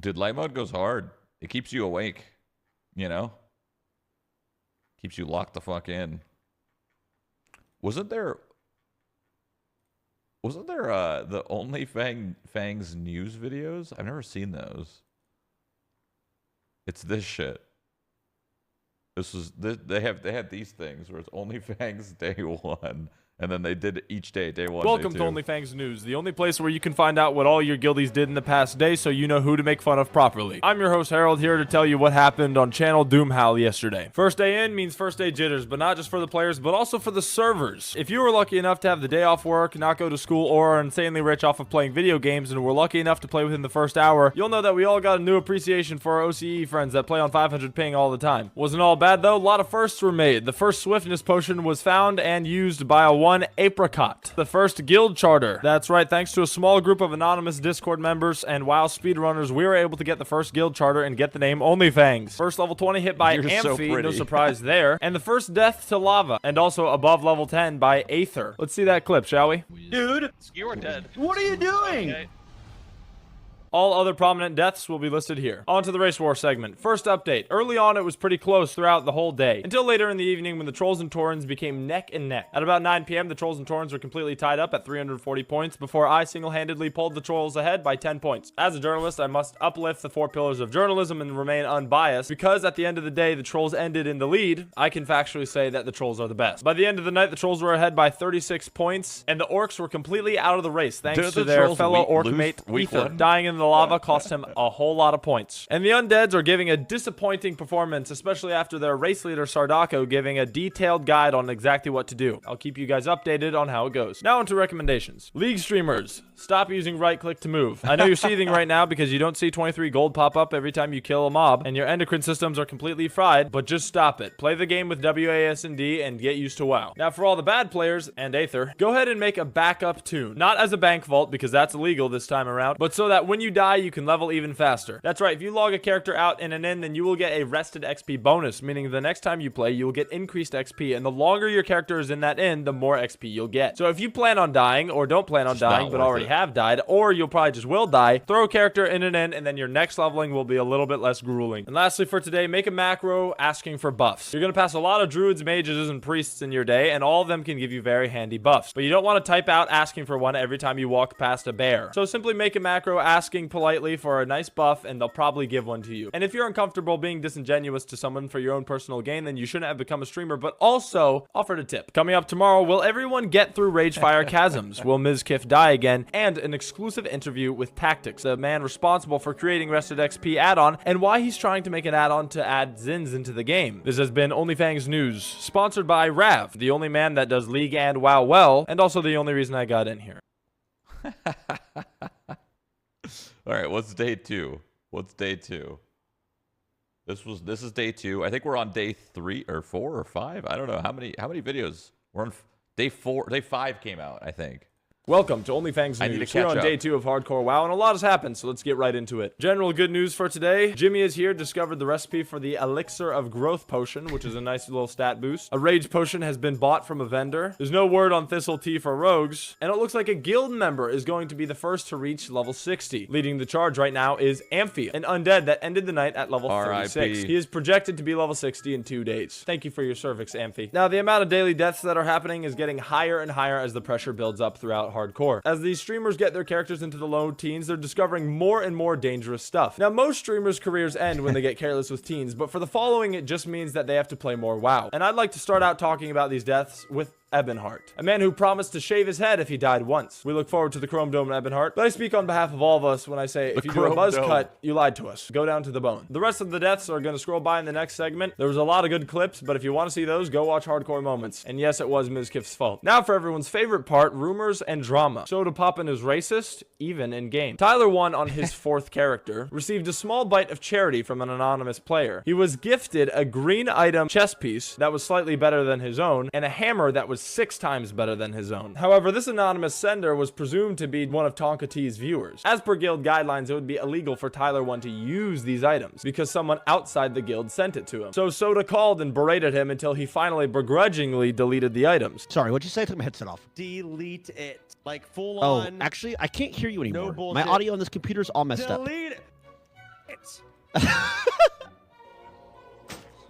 Dude, light mode goes hard. It keeps you awake, you know? Keeps you locked the fuck in. Wasn't there the only Fangs news videos? I've never seen those. It's this shit. They had these things where it's only Fangs day one. And then they did each day, day one, Welcome day to two. OnlyFangs News, the only place where you can find out what all your guildies did in the past day so you know who to make fun of properly. I'm your host Harold, here to tell you what happened on Channel Doomhowl yesterday. First day in means first day jitters, but not just for the players, but also for the servers. If you were lucky enough to have the day off work, not go to school, or are insanely rich off of playing video games and were lucky enough to play within the first hour, you'll know that we all got a new appreciation for our OCE friends that play on 500 ping all the time. Wasn't all bad though, a lot of firsts were made. The first swiftness potion was found and used by a one apricot. The first guild charter. That's right, thanks to a small group of anonymous Discord members and WoW speedrunners, we were able to get the first guild charter and get the name OnlyFangs. First level 20 hit by Amphi, no surprise there. And the first death to lava, and also above level 10 by Aether. Let's see that clip, shall we? Dude, you are dead. What are you doing? Okay. All other prominent deaths will be listed here. On to the race war segment. First update. Early on, it was pretty close throughout the whole day, until later in the evening when the Trolls and Taurens became neck and neck. At about 9 p.m., the Trolls and Taurens were completely tied up at 340 points before I single-handedly pulled the Trolls ahead by 10 points. As a journalist, I must uplift the 4 pillars of journalism and remain unbiased, because at the end of the day, the Trolls ended in the lead. I can factually say that the Trolls are the best. By the end of the night, the Trolls were ahead by 36 points, and the Orcs were completely out of the race, thanks to their fellow Orc mate, Aether. Dying in the lava cost him a whole lot of points. And the Undeads are giving a disappointing performance, especially after their race leader Sardako giving a detailed guide on exactly what to do. I'll keep you guys updated on how it goes. Now onto recommendations. League streamers, stop using right click to move. I know you're seething right now because you don't see 23 gold pop up every time you kill a mob, and your endocrine systems are completely fried, but just stop it. Play the game with WASD and get used to WoW. Now for all the bad players, and Aether, go ahead and make a backup toon. Not as a bank vault because that's illegal this time around, but so that when you die you can level even faster. That's right, if you log a character out in an inn, then you will get a rested XP bonus, meaning the next time you play, you will get increased XP, and the longer your character is in that inn, the more XP you'll get. So if you plan on dying, or don't plan on dying, but already have died, or you'll probably just will die, throw a character in an inn, and then your next leveling will be a little bit less grueling. And lastly for today, make a macro asking for buffs. You're gonna pass a lot of druids, mages, and priests in your day, and all of them can give you very handy buffs. But you don't want to type out asking for one every time you walk past a bear. So simply make a macro asking politely for a nice buff, and they'll probably give one to you. And if you're uncomfortable being disingenuous to someone for your own personal gain, then you shouldn't have become a streamer, but also offered a tip. Coming up tomorrow, will everyone get through Ragefire Chasms? Will Ms. Kiff die again? And an exclusive interview with Tactics, the man responsible for creating Rested XP add-on, and why he's trying to make an add-on to add Zins into the game. This has been OnlyFangs News, sponsored by Rav, the only man that does League and WoW well, and also the only reason I got in here. All right, what's day 2? What's day 2? This is day 2. I think we're on day 3 or 4 or 5. I don't know how many videos. We're on day 4. Day 5 came out, I think. Welcome to OnlyFangs News. We're on day 2 of Hardcore WoW, and a lot has happened, so let's get right into it. General good news for today. Jimmy is here, discovered the recipe for the Elixir of Growth Potion, which is a nice little stat boost. A Rage Potion has been bought from a vendor. There's no word on Thistle Tea for rogues, and it looks like a guild member is going to be the first to reach level 60. Leading the charge right now is Amphi, an undead that ended the night at level 36. He is projected to be level 60 in 2 days. Thank you for your service, Amphi. Now, the amount of daily deaths that are happening is getting higher and higher as the pressure builds up throughout Hardcore. As these streamers get their characters into the low teens, they're discovering more and more dangerous stuff. Now, most streamers' careers end when they get careless with teens, but for the following, it just means that they have to play more WoW. And I'd like to start out talking about these deaths with Ebonheart, a man who promised to shave his head if he died once. We look forward to the Chrome Dome and Ebonheart, but I speak on behalf of all of us when I say if you do a buzz cut, you lied to us. Go down to the bone. The rest of the deaths are going to scroll by in the next segment. There was a lot of good clips, but if you want to see those, go watch Hardcore Moments. And yes, it was Ms. Kiff's fault. Now for everyone's favorite part, rumors and drama. Soda Poppin is racist, even in game. Tyler won on his 4th character, received a small bite of charity from an anonymous player. He was gifted a green item chess piece that was slightly better than his own, and a hammer that was 6 times better than his own. However, this anonymous sender was presumed to be one of Tonka T's viewers. As per guild guidelines, it would be illegal for Tyler 1 to use these items because someone outside the guild sent it to him. So Soda called and berated him until he finally begrudgingly deleted the items. Sorry, what'd you say? I took my headset off. Delete it. Like full Oh, on. actually, I can't hear you anymore. No My bullshit. audio on this computer's all messed up. Delete it. it.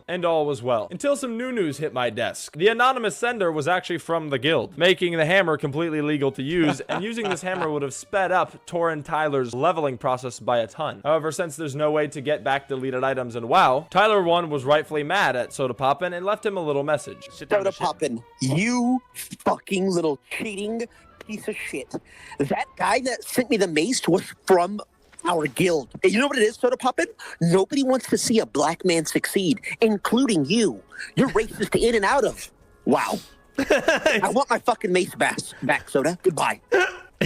And all was well. Until some new news hit my desk. The anonymous sender was actually from the guild, making the hammer completely legal to use, and using this hammer would have sped up Torin Tyler's leveling process by a ton. However, since there's no way to get back deleted items in WoW, Tyler 1 was rightfully mad at Soda Poppin' and left him a little message. Soda Poppin', you fucking little cheating piece of shit. That guy that sent me the mace was from our guild. And you know what it is, Soda Poppin'? Nobody wants to see a black man succeed, including you. You're racist in and out of. Wow. I want my fucking mace back, Soda. Goodbye.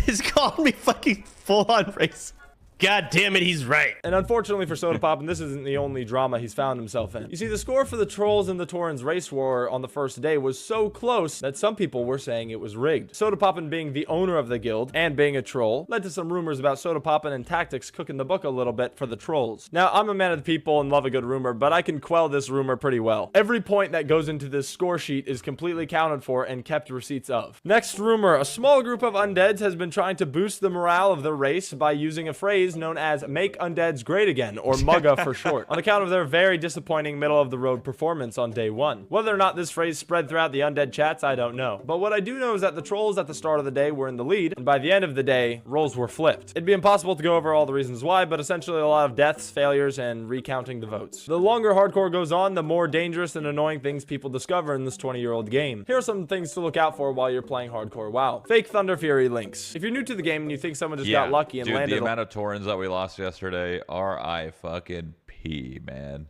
He's calling me fucking full-on racist. God damn it, he's right. And unfortunately for Soda Poppin', this isn't the only drama he's found himself in. You see, the score for the trolls in the Torrens race war on the first day was so close that some people were saying it was rigged. Soda Poppin', being the owner of the guild and being a troll, led to some rumors about Soda Poppin' and tactics cooking the book a little bit for the trolls. Now, I'm a man of the people and love a good rumor, but I can quell this rumor pretty well. Every point that goes into this score sheet is completely counted for and kept receipts of. Next rumor, a small group of undeads has been trying to boost the morale of the race by using a phrase known as "make undeads great again," or MUGA for short, on account of their very disappointing middle-of-the-road performance on day one. Whether or not this phrase spread throughout the undead chats, I don't know. But what I do know is that the trolls at the start of the day were in the lead, and by the end of the day, roles were flipped. It'd be impossible to go over all the reasons why, but essentially a lot of deaths, failures, and recounting the votes. The longer hardcore goes on, the more dangerous and annoying things people discover in this 20-year-old game. Here are some things to look out for while you're playing hardcore WoW. Fake Thunder Fury links. If you're new to the game and you think someone just got lucky and dude, landed the amount of Torrens that we lost yesterday, R.I.P., man.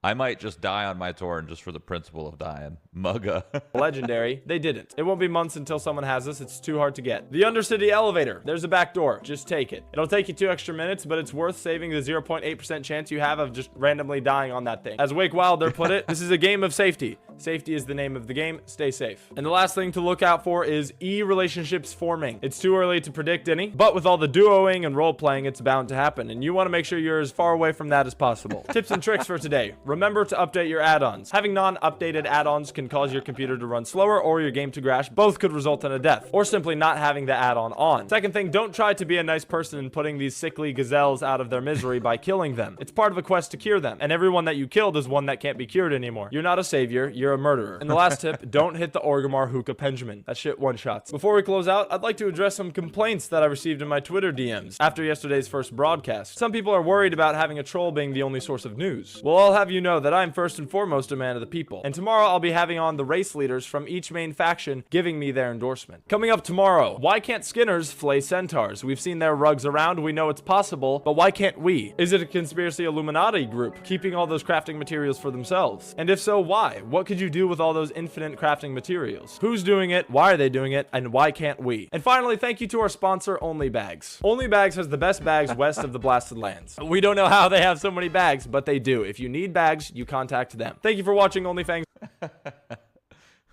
I might just die on my Torrent just for the principle of dying. Mugga. legendary, they didn't. It won't be months until someone has this. It's too hard to get. The Undercity elevator. There's a back door. Just take it. It'll take you 2 extra minutes, but it's worth saving the 0.8% chance you have of just randomly dying on that thing. As Wake Wilder put it, this is a game of safety. Safety is the name of the game. Stay safe. And the last thing to look out for is relationships forming. It's too early to predict any, but with all the duoing and role-playing, it's bound to happen, and you want to make sure you're as far away from that as possible. Tips and tricks for today. Remember to update your add-ons. Having non-updated add-ons can cause your computer to run slower or your game to crash. Both could result in a death, or simply not having the add-on on. Second thing, don't try to be a nice person in putting these sickly gazelles out of their misery by killing them. It's part of a quest to cure them, and everyone that you killed is one that can't be cured anymore. You're not a savior, you're a murderer. And the last tip, don't hit the Orgrimmar Hookah Pendulum. That shit one-shots. Before we close out, I'd like to address some complaints that I received in my Twitter DMs after yesterday's first broadcast. Some people are worried about having a troll being the only source of news. Well, I'll have you know that I'm first and foremost a man of the people. And tomorrow I'll be having on the race leaders from each main faction giving me their endorsement. Coming up tomorrow, why can't Skinners flay centaurs? We've seen their rugs around, we know it's possible, but why can't we? Is it a conspiracy Illuminati group keeping all those crafting materials for themselves? And if so, why? What could you do with all those infinite crafting materials? Who's doing it? Why are they doing it? And why can't we? And finally, thank you to our sponsor, Only Bags. Only Bags has the best bags west of the Blasted Lands. We don't know how they have so many bags, but they do. If you need bags, you contact them. Thank you for watching Only Fangs.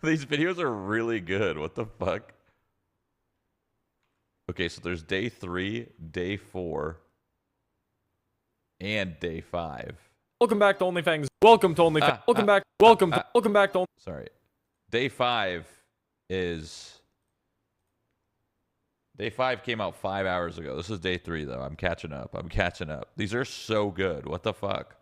These videos are really good. What the fuck? Okay, so there's day 3, day 4, and day 5. Welcome back to OnlyFangs. Welcome to OnlyFangs. Welcome back. Welcome back to. Sorry. Day 5 is. Day 5 came out 5 hours ago. This is day 3 though. I'm catching up. These are so good. What the fuck?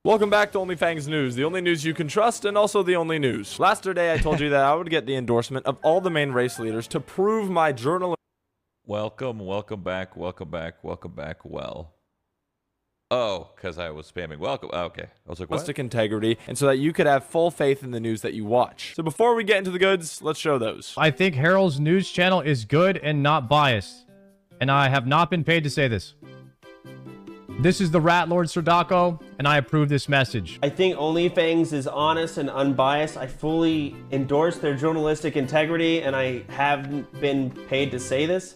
Welcome back to OnlyFangs News, the only news you can trust and also the only news. Last day I told you that I would get the endorsement of all the main race leaders to prove my journalism. Welcome back. Well. Oh, because I was spamming welcome. Oh, okay. I was like, what? Integrity, and so that you could have full faith in the news that you watch. So before we get into the goods, let's show those. I think Harold's news channel is good and not biased. And I have not been paid to say this. This is the Rat Lord Serdako, and I approve this message. I think OnlyFangs is honest and unbiased. I fully endorse their journalistic integrity, and I haven't been paid to say this.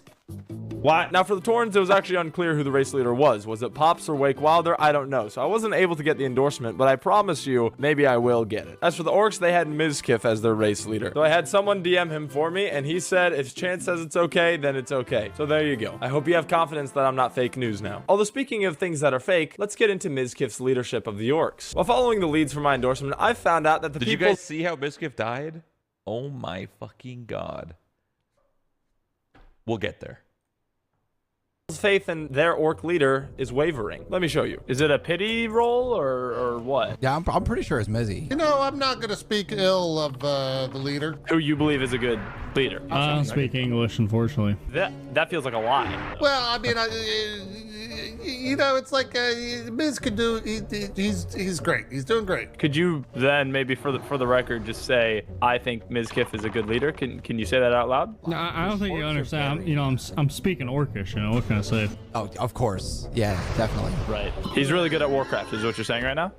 Why? Now for the Torrens, it was actually unclear who the race leader was. Was it Pops or Wake Wilder? I don't know. So I wasn't able to get the endorsement, but I promise you, maybe I will get it. As for the Orcs, they had Mizkif as their race leader. So I had someone DM him for me, and he said, if Chance says it's okay, then it's okay. So there you go. I hope you have confidence that I'm not fake news now. Although speaking of things that are fake, let's get into Mizkif's leadership of the Orcs. While following the leads for my endorsement, I found out that the Did you guys see how Mizkif died? Oh my fucking god. We'll get there. Faith in their orc leader is wavering. Let me show you. Is it a pity roll or what? Yeah, I'm pretty sure it's Mizzy. You know, I'm not going to speak ill of the leader. Who you believe is a good leader? I don't speak English, unfortunately. That feels like a lie. Well, I mean, you know, it's like Miz could do. He's great. He's doing great. Could you then maybe for the record just say I think Mizkif is a good leader? Can you say that out loud? No, I don't think you understand. I'm speaking Orcish. What can I say? Oh, of course. Yeah, definitely. Right. He's really good at Warcraft. Is what you're saying right now?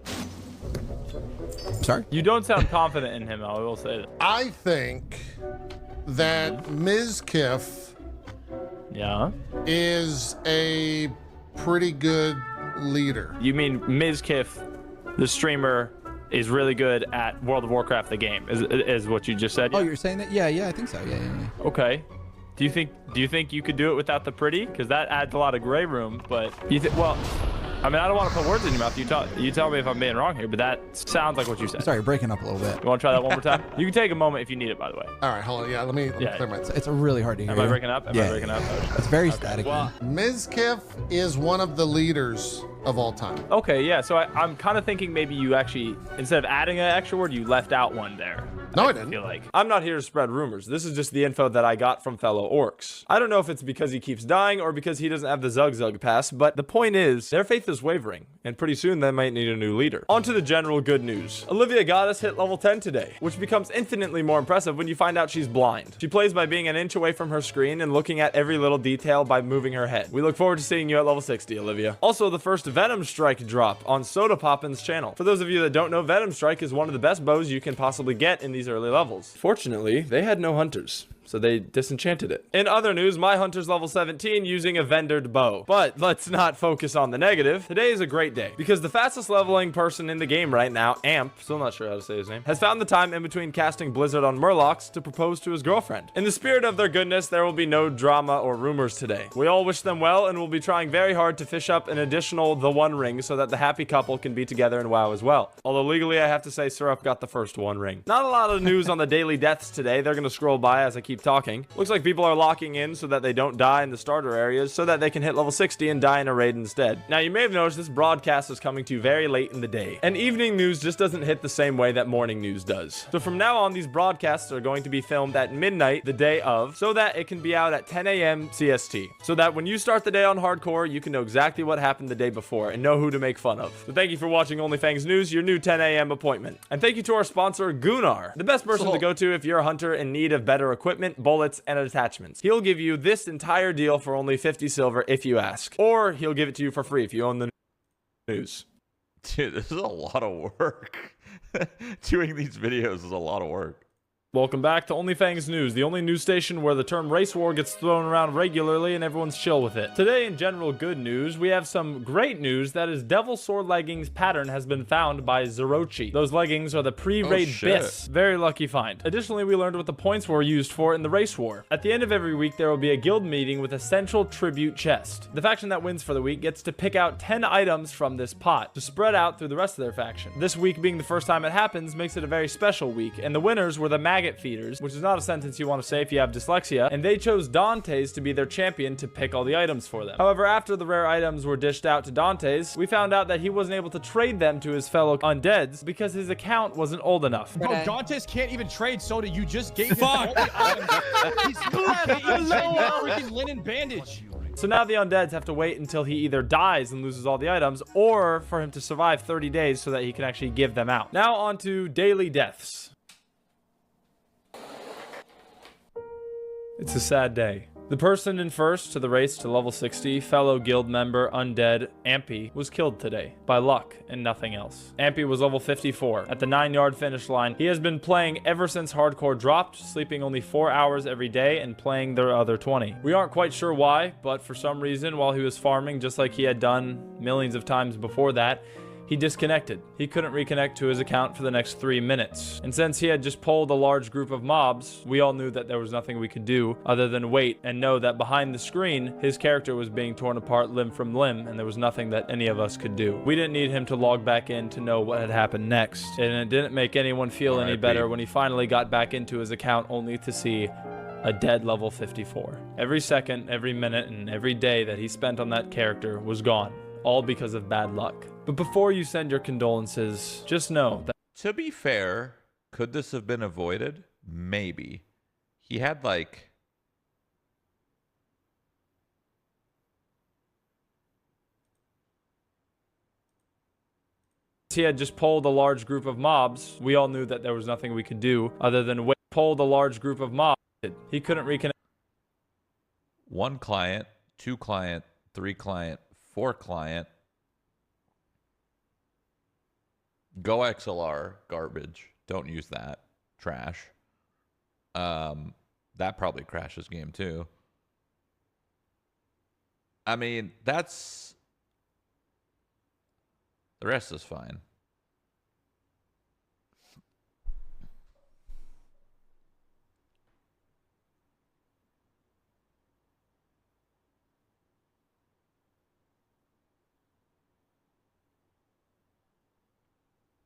Sorry? You don't sound confident in him. I will say that. I think that Ms. Kiff Yeah. is a pretty good leader. You mean Mizkif, the streamer, is really good at World of Warcraft, the game? Is what you just said? Oh, you're saying that? Yeah, I think so. Yeah. Okay. Do you think you could do it without the pretty? Because that adds a lot of gray room. But you think? Well, I mean, I don't want to put words in your mouth. You tell me if I'm being wrong here, but that sounds like what you said. Sorry, you're breaking up a little bit. You want to try that one more time? You can take a moment if you need it, by the way. All right, hold on. Yeah, let me clear my. It's really hard to hear. Am I breaking up? Am I Yeah. breaking up? It's very static. Well, Ms. Kiff is one of the leaders of all time. okay, yeah. So I'm kind of thinking maybe you actually, instead of adding an extra word, you left out one there. No, I I didn't. feel like I'm not here to spread rumors. This is just the info that I got from fellow orcs. I don't know if it's because he keeps dying or because he doesn't have the Zug Zug pass, but the point is their faith is wavering, and pretty soon they might need a new leader. On to the general good news. Olivia Goddess hit level 10 today, which becomes infinitely more impressive when you find out she's blind. She plays by being an inch away from her screen and looking at every little detail by moving her head. We look forward to seeing you at level 60, Olivia. Also, the first Venom Strike drop on Soda Poppin's channel. For those of you that don't know, Venom Strike is one of the best bows you can possibly get in these early levels. Fortunately, they had no hunters, so they disenchanted it. In other news, my hunter's level 17 using a vendored bow. But let's not focus on the negative. Today is a great day because the fastest leveling person in the game right now, Amp, still not sure how to say his name, has found the time in between casting Blizzard on Murlocs to propose to his girlfriend. In the spirit of their goodness, there will be no drama or rumors today. We all wish them well and will be trying very hard to fish up an additional The One Ring so that the happy couple can be together in WoW as well. Although legally, I have to say Syrup got the first One Ring. Not a lot of news on the daily deaths today. They're gonna scroll by as I keep talking. Looks like people are locking in so that they don't die in the starter areas so that they can hit level 60 and die in a raid instead. Now, you may have noticed this broadcast is coming to you very late in the day, and evening news just doesn't hit the same way that morning news does. So from now on, these broadcasts are going to be filmed at midnight the day of so that it can be out at 10 a.m. CST. So that when you start the day on hardcore, you can know exactly what happened the day before and know who to make fun of. So thank you for watching OnlyFangs News, your new 10 a.m. appointment. And thank you to our sponsor, Gunnar, the best person to go to if you're a hunter in need of better equipment, bullets, and attachments. He'll give you this entire deal for only 50 silver if you ask, or he'll give it to you for free if you own the news. Dude, this is a lot of work. Doing these videos is a lot of work. Welcome back to OnlyFangs News, the only news station where the term race war gets thrown around regularly and everyone's chill with it. Today in general good news, we have some great news that is Devil Sword leggings pattern has been found by Zerochi. Those leggings are the pre-raid BIS. Very lucky find. Additionally, we learned what the points were used for in the race war. At the end of every week, there will be a guild meeting with a central tribute chest. The faction that wins for the week gets to pick out 10 items from this pot to spread out through the rest of their faction. This week being the first time it happens makes it a very special week, and the winners were the maggot feeders, which is not a sentence you want to say if you have dyslexia, and they chose Dante's to be their champion to pick all the items for them. However, after the rare items were dished out to Dante's, we found out that he wasn't able to trade them to his fellow undeads because his account wasn't old enough. Bro, Dantes can't even trade soda. You just gave him all the items. He's freaking linen bandage. So now the undeads have to wait until he either dies and loses all the items, or for him to survive 30 days so that he can actually give them out. Now on to daily deaths. It's a sad day. The person in first to the race to level 60, fellow guild member Undead Ampy, was killed today by luck and nothing else. Ampy was level 54 at the 9-yard finish line. He has been playing ever since hardcore dropped, sleeping only 4 hours every day and playing the other 20. We aren't quite sure why, but for some reason while he was farming, just like he had done millions of times before that, he disconnected. He couldn't reconnect to his account for the next 3 minutes. And since he had just pulled a large group of mobs, we all knew that there was nothing we could do other than wait and know that behind the screen, his character was being torn apart limb from limb, and there was nothing that any of us could do. We didn't need him to log back in to know what had happened next, and it didn't make anyone feel any better when he finally got back into his account only to see a dead level 54. Every second, every minute, and every day that he spent on that character was gone, all because of bad luck. But before you send your condolences, just know that To be fair, could this have been avoided? Maybe. He had like... he had just polled a large group of mobs. We all knew that there was nothing we could do other than wait. Polled a large group of mobs. He couldn't reconnect. 1 client, 2 client, 3 client, 4 client. Go XLR, garbage. Don't use that. Trash. That probably crashes game too. I mean, that's... The rest is fine.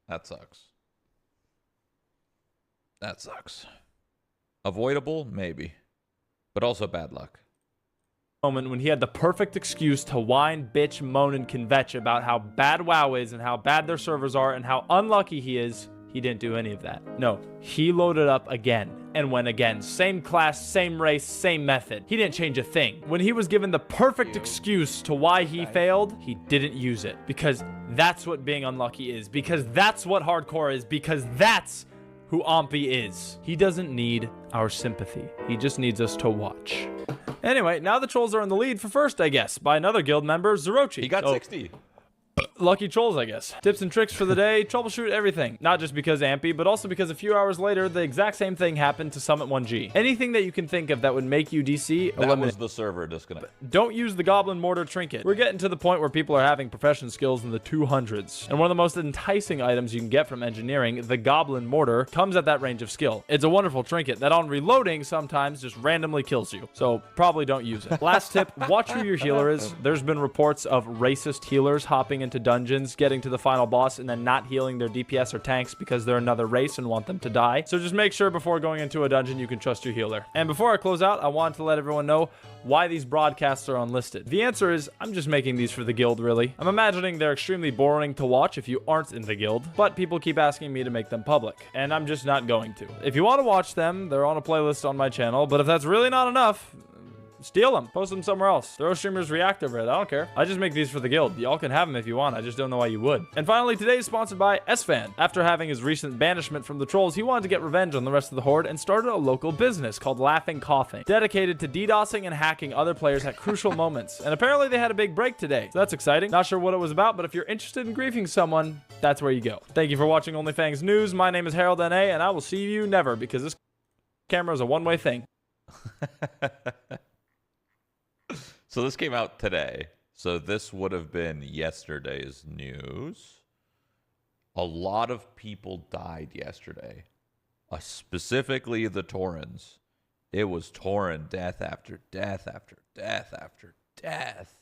That sucks. That sucks. Avoidable? Maybe. But also bad luck. Moment when he had the perfect excuse to whine, bitch, moan, and convetch about how bad WoW is and how bad their servers are and how unlucky he is. He didn't do any of that. No, he loaded up again and went again. Same class, same race, same method. He didn't change a thing. When he was given the perfect excuse to why he failed, he didn't use it. Because that's what being unlucky is. Because that's what hardcore is. Because that's who Ompy is. He doesn't need our sympathy. He just needs us to watch. Anyway, now the trolls are in the lead for first, I guess, by another guild member, Zerochi. He got 60. Lucky trolls, I guess. Tips and tricks for the day, troubleshoot everything. Not just because Ampy, but also because a few hours later, the exact same thing happened to Summit 1G. Anything that you can think of that would make you DC, That eliminate. was the server disconnect. Don't use the Goblin Mortar Trinket. We're getting to the point where people are having profession skills in the 200s. And one of the most enticing items you can get from engineering, the Goblin Mortar, comes at that range of skill. It's a wonderful trinket that on reloading sometimes just randomly kills you. So probably don't use it. Last tip, watch who your healer is. There's been reports of racist healers hopping into dungeons, getting to the final boss, and then not healing their DPS or tanks because they're another race and want them to die. So just make sure before going into a dungeon you can trust your healer. And before I close out, I wanted to let everyone know why these broadcasts are unlisted. The answer is I'm just making these for the guild, really. I'm imagining they're extremely boring to watch if you aren't in the guild, but people keep asking me to make them public, and I'm just not going to. If you want to watch them, they're on a playlist on my channel, but if that's really not enough, steal them. Post them somewhere else. Throw streamers react over it. I don't care. I just make these for the guild. Y'all can have them if you want. I just don't know why you would. And finally, today is sponsored by SFan. After having his recent banishment from the trolls, he wanted to get revenge on the rest of the horde and started a local business called Laughing Coughing, dedicated to DDoSing and hacking other players at crucial moments. And apparently they had a big break today. So that's exciting. Not sure what it was about, but if you're interested in griefing someone, that's where you go. Thank you for watching OnlyFangs News. My name is Harold NA, and I will see you never because this camera is a one-way thing. So this came out today. So this would have been yesterday's news. A lot of people died yesterday. Specifically the Taurens. It was Tauren death after death after death after death.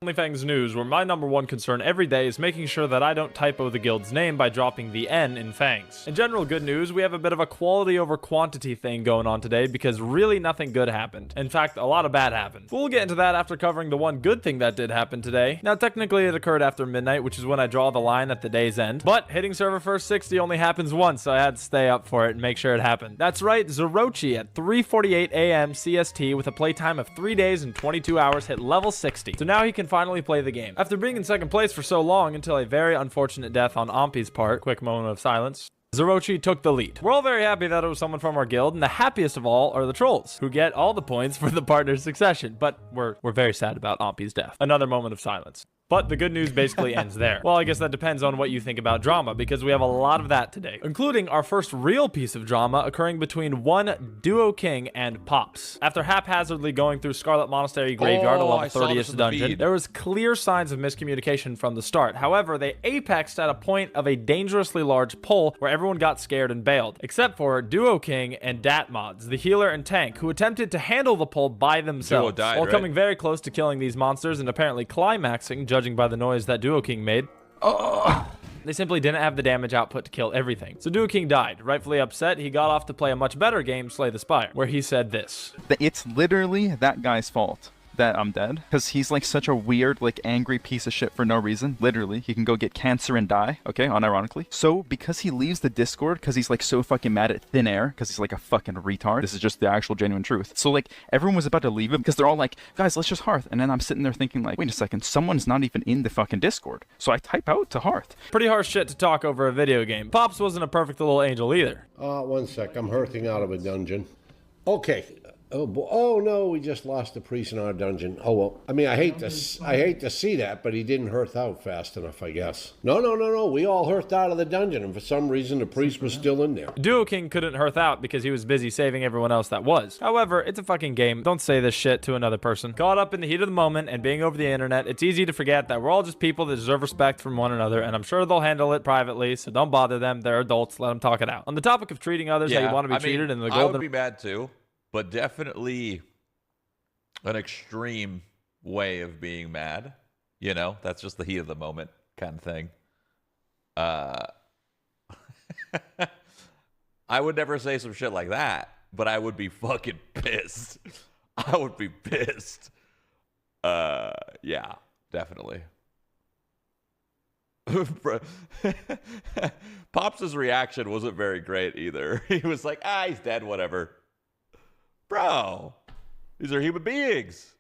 OnlyFangs News, where my number one concern every day is making sure that I don't typo the guild's name by dropping the N in Fangs. In general good news, we have a bit of a quality over quantity thing going on today because really nothing good happened. In fact, a lot of bad happened. We'll get into that after covering the one good thing that did happen today. Now, technically it occurred after midnight, which is when I draw the line at the day's end, but hitting server first 60 only happens once, so I had to stay up for it and make sure it happened. That's right, Zerochi at 3:48 a.m. CST with a playtime of 3 days and 22 hours hit level 60. So now he can finally play the game. After being in second place for so long until a very unfortunate death on Ompy's part, quick moment of silence, Zerochi took the lead. We're all very happy that it was someone from our guild, and the happiest of all are the trolls, who get all the points for the partner succession, but we're very sad about Ompy's death. Another moment of silence. But the good news basically ends there. Well, I guess that depends on what you think about drama, because we have a lot of that today, including our first real piece of drama occurring between one Duo King and Pops. After haphazardly going through Scarlet Monastery Graveyard, a level 30th dungeon, there was clear signs of miscommunication from the start. However, they apexed at a point of a dangerously large pull where everyone got scared and bailed, except for Duo King and Datmods, the healer and tank, who attempted to handle the pull by themselves, while coming very close to killing these monsters and apparently climaxing, judging by the noise that Duo King made. They simply didn't have the damage output to kill everything. So Duo King died. Rightfully upset, he got off to play a much better game, Slay the Spire, where he said this. It's literally that guy's fault that I'm dead, because he's like such a weird, like angry piece of shit for no reason. Literally, he can go get cancer and die, okay, unironically. So because he leaves the Discord, because he's like so fucking mad at thin air, because he's like a fucking retard, this is just the actual genuine truth. So like everyone was about to leave him because they're all like, guys, let's just Hearth. And then I'm sitting there thinking like, wait a second, someone's not even in the fucking Discord. So I type out to Hearth. Pretty harsh shit to talk over a video game. Pops wasn't a perfect little angel either. One sec, I'm hearthing out of a dungeon. Okay. Oh no, we just lost the priest in our dungeon. Oh well. I mean, I hate to see that, but he didn't hearth out fast enough, I guess. No. We all hearthed out of the dungeon, and for some reason, the priest was still in there. Duo King couldn't hearth out because he was busy saving everyone else that was. However, it's a fucking game. Don't say this shit to another person. Caught up in the heat of the moment and being over the internet, it's easy to forget that we're all just people that deserve respect from one another, and I'm sure they'll handle it privately. So don't bother them. They're adults. Let them talk it out. On the topic of treating others how you want to be treated, in the golden. I would be mad too, but definitely an extreme way of being mad, you know, that's just the heat of the moment kind of thing. I would never say some shit like that, but I would be fucking pissed. I would be pissed. Yeah, definitely. Pops' reaction wasn't very great either. He was like, he's dead, whatever. Bro, these are human beings.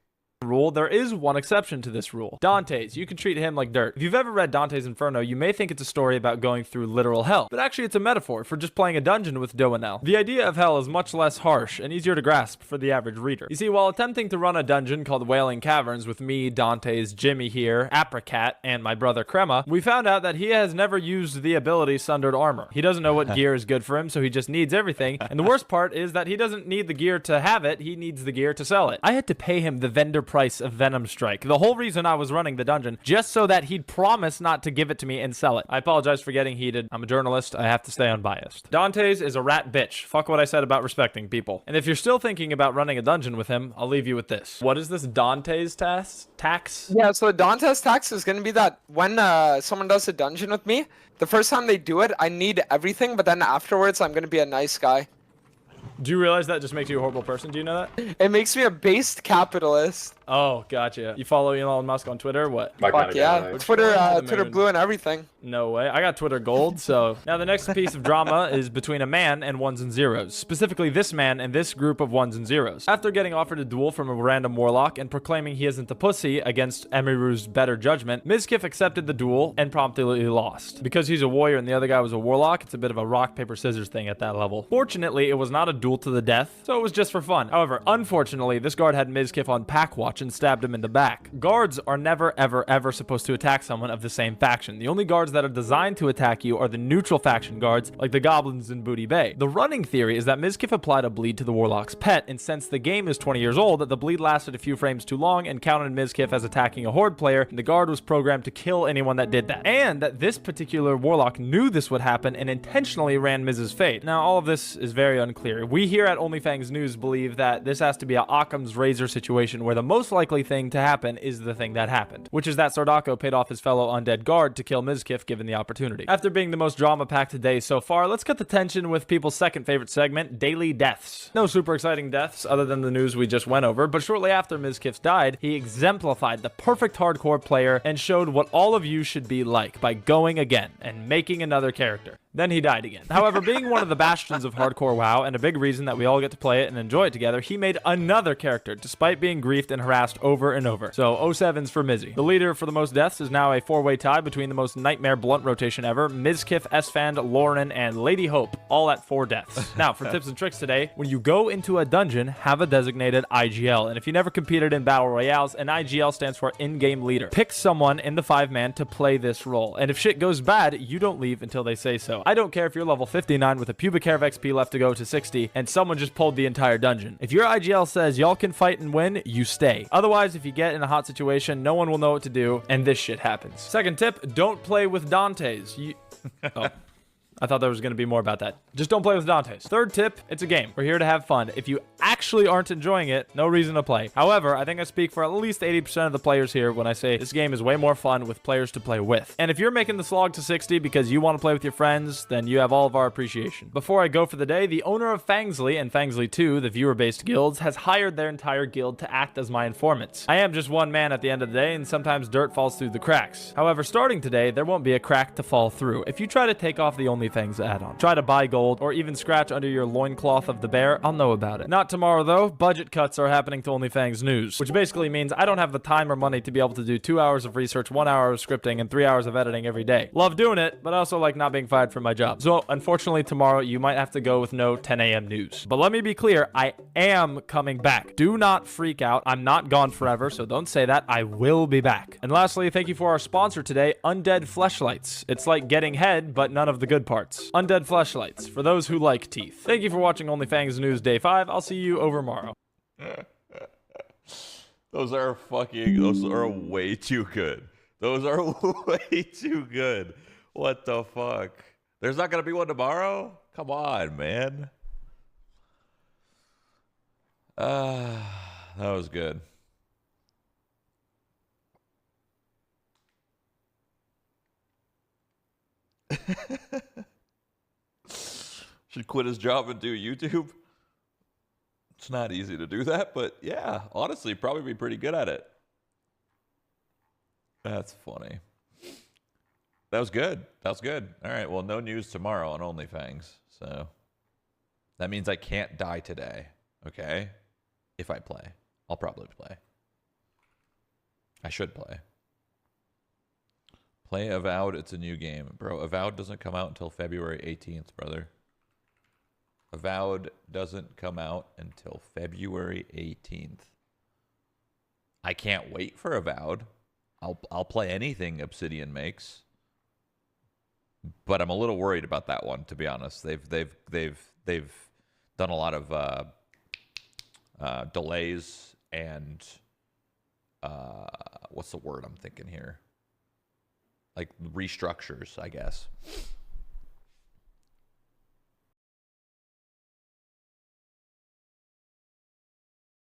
Rule, there is one exception to this rule. Dante's, you can treat him like dirt. If you've ever read Dante's Inferno, you may think it's a story about going through literal hell, but actually it's a metaphor for just playing a dungeon with Do and L. The idea of hell is much less harsh and easier to grasp for the average reader. You see, while attempting to run a dungeon called Wailing Caverns with me, Dante's, Jimmy here, Apricat, and my brother Crema, we found out that he has never used the ability Sundered Armor. He doesn't know what gear is good for him, so he just needs everything, and the worst part is that he doesn't need the gear to have it, he needs the gear to sell it. I had to pay him the vendor price of Venom Strike, the whole reason I was running the dungeon, just so that he'd promise not to give it to me and sell it. I apologize for getting heated. I'm a journalist. I have to stay unbiased. Dante's is a rat bitch. Fuck what I said about respecting people. And if you're still thinking about running a dungeon with him, I'll leave you with this. What is this Dante's tax? Yeah, so Dante's tax is going to be that when someone does a dungeon with me, the first time they do it, I need everything, but then afterwards, I'm going to be a nice guy. Do you realize that just makes you a horrible person? Do you know that? It makes me a based capitalist. Oh, gotcha. You follow Elon Musk on Twitter? What? Fuck yeah. Twitter blue and everything. No way. I got Twitter gold, so... Now, the next piece of drama is between a man and ones and zeros. Specifically, this man and this group of ones and zeros. After getting offered a duel from a random warlock and proclaiming he isn't a pussy against Emiru's better judgment, Mizkif accepted the duel and promptly lost. Because he's a warrior and the other guy was a warlock, it's a bit of a rock, paper, scissors thing at that level. Fortunately, it was not a duel to the death, so it was just for fun. However, unfortunately, this guard had Mizkif on pack watch and stabbed him in the back. Guards are never, ever, ever supposed to attack someone of the same faction. The only guards that are designed to attack you are the neutral faction guards, like the goblins in Booty Bay. The running theory is that Mizkif applied a bleed to the warlock's pet, and since the game is 20 years old, the bleed lasted a few frames too long and counted Mizkif as attacking a horde player, and the guard was programmed to kill anyone that did that. And that this particular warlock knew this would happen and intentionally ran Miz's fate. Now, all of this is very unclear. We here at OnlyFangs News believe that this has to be a Occam's razor situation where the most likely thing to happen is the thing that happened, which is that Sardako paid off his fellow undead guard to kill Mizkif given the opportunity. After being the most drama-packed day so far, let's cut the tension with people's second favorite segment, Daily Deaths. No super exciting deaths other than the news we just went over, but shortly after Mizkif died, he exemplified the perfect hardcore player and showed what all of you should be like by going again and making another character. Then he died again. However, being one of the bastions of hardcore WoW and a big reason that we all get to play it and enjoy it together, he made another character despite being griefed and harassed over and over. So 07's for Mizzy. The leader for the most deaths is now a four-way tie between the most nightmare blunt rotation ever, Mizkif, Esfand, Lauren, and Lady Hope, all at 4 deaths. Now, for tips and tricks today, when you go into a dungeon, have a designated IGL. And if you never competed in Battle Royales, an IGL stands for in-game leader. Pick someone in the 5-man to play this role. And if shit goes bad, you don't leave until they say so. I don't care if you're level 59 with a pubic hair of XP left to go to 60 and someone just pulled the entire dungeon. If your IGL says y'all can fight and win, you stay. Otherwise, if you get in a hot situation, no one will know what to do and this shit happens. Second tip, don't play with Dante's. I thought there was going to be more about that. Just don't play with Dante's. Third tip, it's a game. We're here to have fun. If you actually aren't enjoying it, no reason to play. However, I think I speak for at least 80% of the players here when I say this game is way more fun with players to play with. And if you're making the slog to 60 because you want to play with your friends, then you have all of our appreciation. Before I go for the day, the owner of Fangsley and Fangsley 2, the viewer-based guilds, has hired their entire guild to act as my informants. I am just one man at the end of the day, and sometimes dirt falls through the cracks. However, starting today, there won't be a crack to fall through if you try to take off the OnlyFangs add-on. Try to buy gold, or even scratch under your loincloth of the bear, I'll know about it. Not tomorrow though, budget cuts are happening to OnlyFangs news, which basically means I don't have the time or money to be able to do 2 hours of research, 1 hour of scripting, and 3 hours of editing every day. Love doing it, but I also like not being fired from my job. So unfortunately tomorrow, you might have to go with no 10 a.m. news. But let me be clear, I am coming back. Do not freak out. I'm not gone forever, so don't say that. I will be back. And lastly, thank you for our sponsor today, Undead Fleshlights. It's like getting head, but none of the good parts. Undead Fleshlights, for those who like teeth. Thank you for watching OnlyFangs News Day 5. I'll see you over tomorrow. Those are way too good. Those are way too good. What the fuck? There's not gonna be one tomorrow? Come on, man. That was good. Should quit his job and do YouTube? It's not easy to do that, but yeah, honestly, probably be pretty good at it. That's funny. That was good. That was good. All right, well, no news tomorrow on OnlyFangs, so that means I can't die today, okay? If I play. I'll probably play. I should play. Play Avowed, it's a new game. Bro, Avowed doesn't come out until February 18th, brother. Avowed doesn't come out until February 18th. I can't wait for Avowed. I'll play anything Obsidian makes. But I'm a little worried about that one, to be honest. They've done a lot of delays and what's the word I'm thinking here? Like restructures, I guess.